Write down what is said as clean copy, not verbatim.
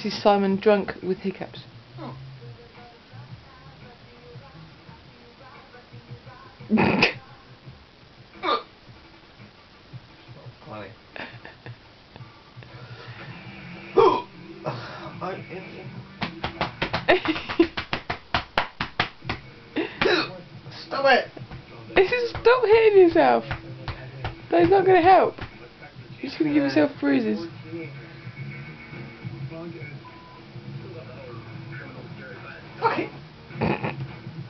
This is Simon drunk with hiccups. Oh. Funny. Stop it! Stop hitting yourself. That's not going to help. You're just going to give yourself bruises.